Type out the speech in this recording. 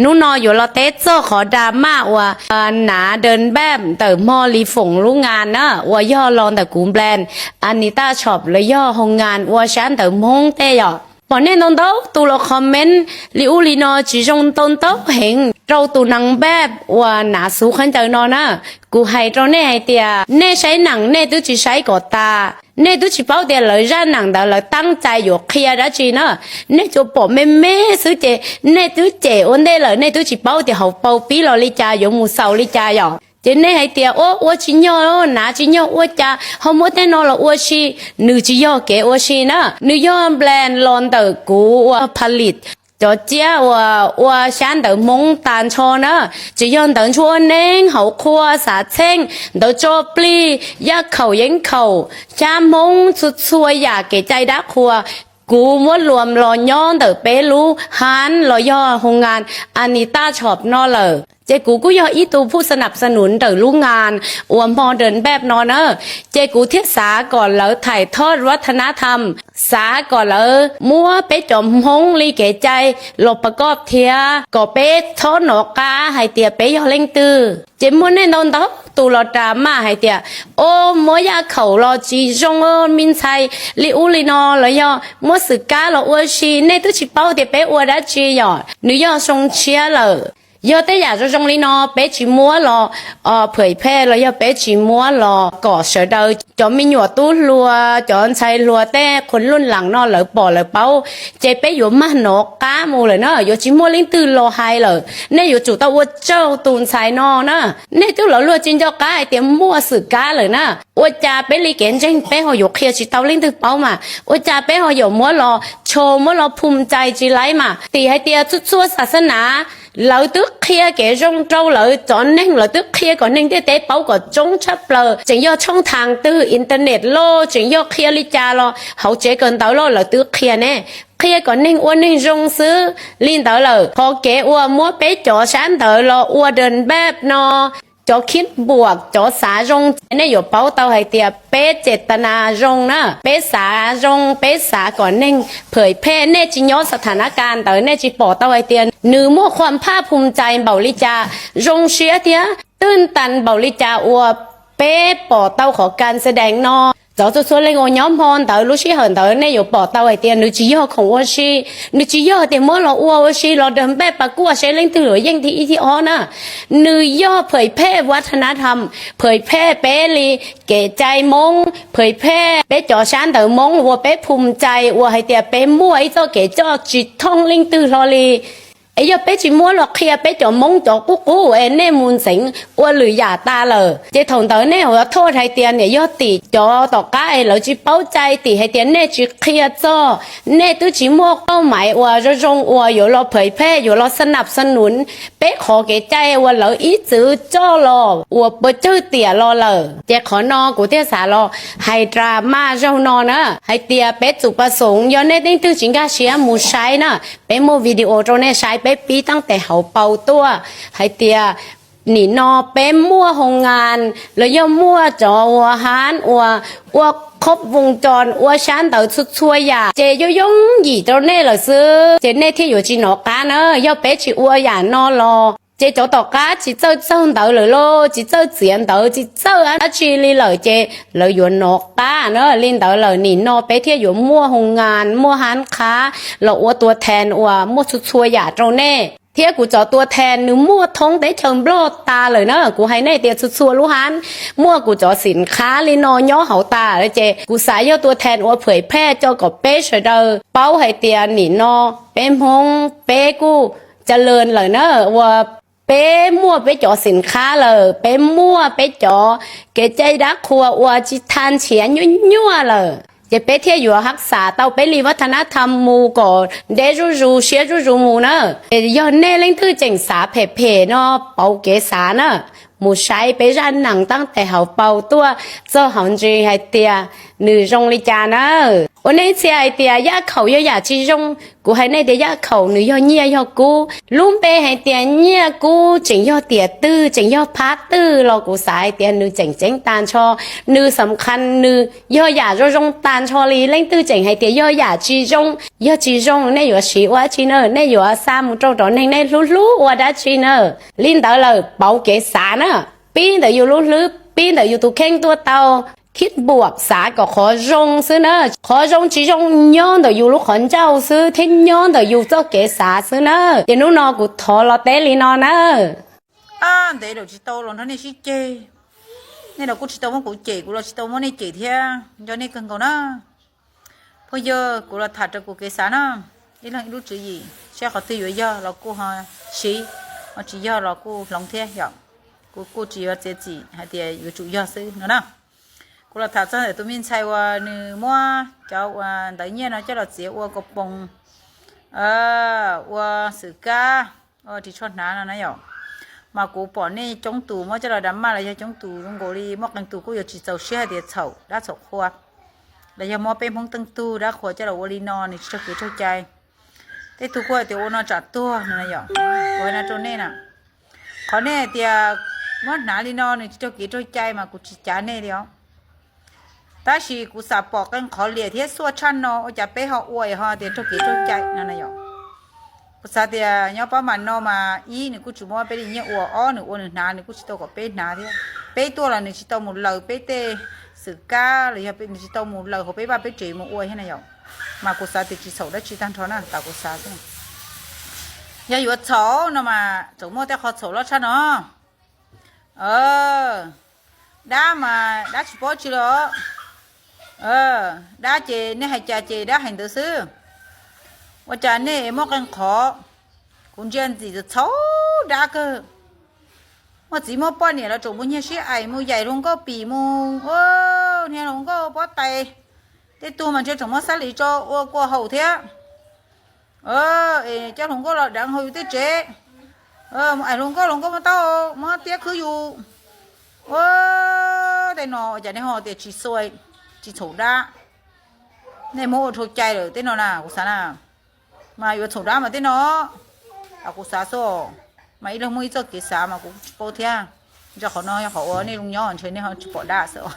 นู้นออยู่เราเต้เจ้าขอดราม่าว่าหนาเดินแบบแต่มอลีฝงรู้งานนะว่าย่อลองแต่กูแบรนด์อันนี้ต้าช็อปเลยย่อห้องงานว่าฉันแต่มงเตยbọn nên đông tấu tụ lo comment liu li no chỉ trong đông tấu hình trâu tụ năng bếp và nã số khăn chờ nó nè cụ hay trâu nè hay tiệt nè sấy nặng nè tôi chỉ sấy cỏ ta nè tôi chỉ bảo tiệt lời ra nặng đó là tăngใจอยู่kia đó chi nữa nè cho bỏ mê mê xứ chè nè tôi chè ôn đây là nè tôi chỉ bảo tiệt học bao phí lo li chaอยู่mù sầu li cha rồi cho nên hay tiệt ô chỉ nhau nã chỉ nhau ô cha không muốn thế nó là ô chi nữ chỉ nhau cái ô chi nữa nữ nhau brand lon từ cũผลิตcho chia và sáng từ mong tàn cho nữa chỉ用等cho nên hậu khoa xã thanh đầu cho pli ya khẩu yến khẩu cha mong xuất xuôi ya cái trái đá khoaกูมัวรวมรอย้อนเตอเปรู้ฮันรอย่อโรงงานอานิต้าช็อปนอเลยเจกูก็ย่ออีตูผู้สนับสนุนเตอรู้งานอวมพอเดินแบบนอเนอเจกูเทียสาก่อนแล้วถ่ายทอดวัฒนธรรมสาก่อนแล้วมัวเปจอมฮงลีเกใจหลบประกอบเทียก็เปทอหนอกาให้เตียเปย่อเล่งตือเจมัวแน่นอนเตอตูรอดราม่าให้เตียโอ้มัวยาเขารอจีจงมินไซลิอูลินอแล้วย่อมัวสึกาเราอวชีในตุชิเป้าเตียเปอวดาจีย่อหนูย่อทรงเชียเลยย่อแต่อยากจะจงลีนอเป๊จิมัวรอเผยแพร่แล้วย่อเป๊จิมัวรอก่อเสดจอมมีหยวดตู้รัวจอนใช้รัวแต่คนรุ่นหลังนอเหลือปอเหลือเป้าเจเป๊อยู่มาหนอกก้ามูเลยเนาะอยู่จิมัวลิ้นตื่นรอไฮเลยเนี่ยอยู่จู่ตะวัวเจ้าตูนใช้นอเนาะเนี่ยตู้เหลือรัวจินเจ้าก้าเตรียมมัวสึกก้าเลยนะว่าจ่าเป๊ลีเกนเจงเป๊หอยเคลียจิตเตาลิ้นตื่นเป้ามาว่าจ่าเป๊หอยมัวรอโชว์มัวรอภูมิใจจีไรมาตีให้เตียชั่วศาสนาlỡ tước kia kẻ rong trâu lỡ chọn nên lỡ tước kia còn nên tế bảo có chống chấp lỡ chỉ do trong thang từ internet lo chỉ do kia li cha lo hậu chế cần tao lo lỡ tước kia nè kia còn nên uốn nên rong xứ liên tao lỡ có kẻ uốn múa bé chó sáng tao lo uốn đơn bếp no choคิดบวกจอสารงเนี่ยอยู่เป้าเตาให้เตียเป๊เจตนารงนะเป๊สารงเป๊สาก่อนเน่งเผยแพร่เน่จิย้อนสถานการณ์เตาเน่จิปอเตาให้เตียหนือมั่วความภาคภูมิใจเบาลิจารงเชียเตียตื้นตันเบาลิจาอัวเป๊ปอเตาของการแสดงนอ早就说那个nhóm phong tới lúc xí hận tới này有bỏ tàu hay tiền nữ chỉ do không ô xí nữ chỉ do tiền mua lo ô xí lo đầm bé bà cua sẽ lên từ lưỡi danh thì ó nè nữ do เผยแพร่วัฒนธรรมเผยแพร่เป๊ลีเก๋ใจมงเผยแพร่เป๊จ่อชานเต๋อมงวัวเป๊ภูมิใจวัวให้เตียเป๊มั่วไอ้เจ้าเก๋เจ้าจิตท่องลิงตือลอลีไอ้ยอเป๊จิมัวหลอกเคลียเป๊จ่อมงจ่อกุ๊กเอ็นเน่มุนสิงว่าหรือหยาตาเลยเจถงเต๋อเน่หัวโทษให้เตียเนี่ยยอตีจ่อต่อก้าไอ้เหล่าจีเป้าใจตีให้เตียเน่จีเคลียจ้อเน่ตู้จิมัวเป้าหมายว่าจะจงว่าอยู่รอเผยแพร่อยู่รอสนับสนุนเป๊ขอเก๋ใจว่าเหล่าอีจื้อจ้อรอว่าเปิดจื้อเตี่ยรอเลยเจขอนอกูเตี้ยสารอให้ดราม่าเจ้านอนะให้เตียเป๊จุประสงค์ย้อนเน่ติ้งตู้จิงกาเชียมูใช้นะเป๊โมวิดีโอตรงเน่ใช้เป๊ปีตั้งแต่เขาเป่าตัวให้เตียหนีนอเป๊มั่วโรงงานแล้วย่อมั่วจอวัวฮานวัวครบวงจรวัวชั้นเต่าสุดช่วยยาเจยยงหยีตรงเน่เหรอซื้อเจเน่ที่อยู่จีนอกาเนอะย่อเป๊จีวัวหยานอรอเจจอตอกาจีเจ้าเต่าเลยโลจีเจ้าเสียนเต่าจีเจ้าอาชีลีเลยเจเลยอยู่นอกาเนอะลินเต่าเลยหนีนอเป๊ที่อยู่มั่วโรงงานมั่วฮานค้าเราวัวตัวแทนวัวมั่วสุดช่วยยาตรงเน่เที่ยกูจอตัวแทนหรือมั่วท้องได้เชิงโบลตาเลยเนอะกูให้ในเตียชัวรู้ฮันมั่วกูจอสินค้าลีนอย่อเหาตาเลยเจกูสายย่อตัวแทนว่าเผยแพร่จอกับเป้เฉยเดอเป้าให้เตียหนีนอเป้มงเป้กูเจริญเลยเนอะว่าเป้มั่วเป้จอสินค้าเลยเป้มั่วเป้จอเกใจรักครัวว่าจิทานเฉียนยั่วเลยจะเป๊ะเที่ยอยู่รักษาเตาเป๊ะรีวัฒนธรรมมูก่อเดจูเชียจูมูเนอะย้อนเน่เล่งทื่อเจ๋งสาเพ่เนาะเป่าเกษาเนอะมูใช้ไปรันหนังตั้งแต่เขาเป่าตัวเจ้าหอนจีให้เตียหนึ่งจงลิจาเนอะ我那次还点一口要牙之中，我还那点一口你要捏要估，luôn bê hay tiền nhia cú chỉnh yo tiền tư chỉnh yo phá tư lo cú sai tiền nữ chỉnh tan cho nữ sầm khăn nữ yo giả cho trong tan cho li lên tư chỉnh hay tiền yo giả chi trong này yo chỉ quá chi nữa này yo sa một trâu tròn này này lú lú qua đã chi nữa linh tới là bảo kế xã nữa pin tới yo lú lú pin tới yo tụ khen tua tàuคิดบวกษาก็ขอรงซื้อเนอะขอรงจีรงย้อนเดี๋ยวอยู่ลูกขอนเจ้าซื้อทิ้งย้อนเดี๋ยวอยู่เจ้าเกษาซื้อเนอะเดี๋ยวนู้นนอกูทอลอเตลีนอเนอะเดี๋ยวจีโตลงท่านนี่ชิเจนี่เรากูจีโตมันกูเจกูเราจีโตมันนี่เจเทียจอนี่กันก่อนนะพอเยอะกูเราถัดจากกูเกษานะนี่เรารู้จื่อยี่ใช่เขาตีอยู่เยอะเรากูหาชีเราจีเยอะเรากูลงเทียอย่างกูจีว่าเจจีให้เดียอยู่จุเยอะซื้อเนาะนะกูเราถัดจากแต่ตัวมินใช้ว่าหนึ่งมัวเจ้าว่าแต่เนี่ยนะเจ้าเราเสียว่ากระปงว่าสื่อกาที่ชดน้านะอย่างmà cô bỏ này trong tủ mà cho là đám mà là cho trong tủ trong gỗ đi móc đằng tủ cô giờ chỉ giàu xe để chậu đã chậu khoa là giờ mò bên phong tăng tu đã khoa cho là ô li non này cho cái cho trai thế tủ khoa thì ô nó trả tua này nhở coi nó cho nên nè khó này thì món nã li non này cho cái cho trai mà cô chỉ trả này đi không ta chỉ cô sạp bỏ cái khó liệt hết xua chăn nó chả bé họ uầy họ thì cho cái cho trai này nhở sao thì nhớ bao mà nó mà ý này cũng chỉ mua bé đi nhớ ủa nữa ủa nữa nà nữa cũng chỉ tao có bé nà thế bé tua là nữa chỉ tao một lời bé tê sự ca là bé chỉ tao một lời hoặc bé ba bé chỉ một ủa thế này nhở mà cô sao thì chỉ sầu đó chỉ tan thôi nè tao cô sao thế giờ vừa sầu nó mà sầu mua tao khó sầu lắm sao nó đã mà đã chỉ bỏ chỉ đó đã chỉ nên hay trà chỉ đã hành tự sưว่าจานนี่มอกันขอคุณเจนจีจะโชด่าก็ว่าจีมอป้อนเนี่ยเราจงบุญเฮียชี้ไอมูใหญ่ลงก็ปีมูเนี่ยลงก็ป้อไตแต่ตัวมันจะจงมอสัลลิโจว่ากลัวเห่าเทียเจ้าลงก็เราดังเห่าอยู่ที่เจ๊ไอลงก็มาเต้ามาเตี้ยคืออยู่แต่หนอจานนี่ห่อเตี้ยจีซวยจีโฉด่าในโมถูกใจเลยเต้นหนอน่ะกุศลน่ะmà vừa thủ đá mà thế nó cũng xả số mấy lần mới cho cái xả mà cũng bao thia cho họ nói họ ở đây luôn nhỏ chơi nên họ bỏ đá sợ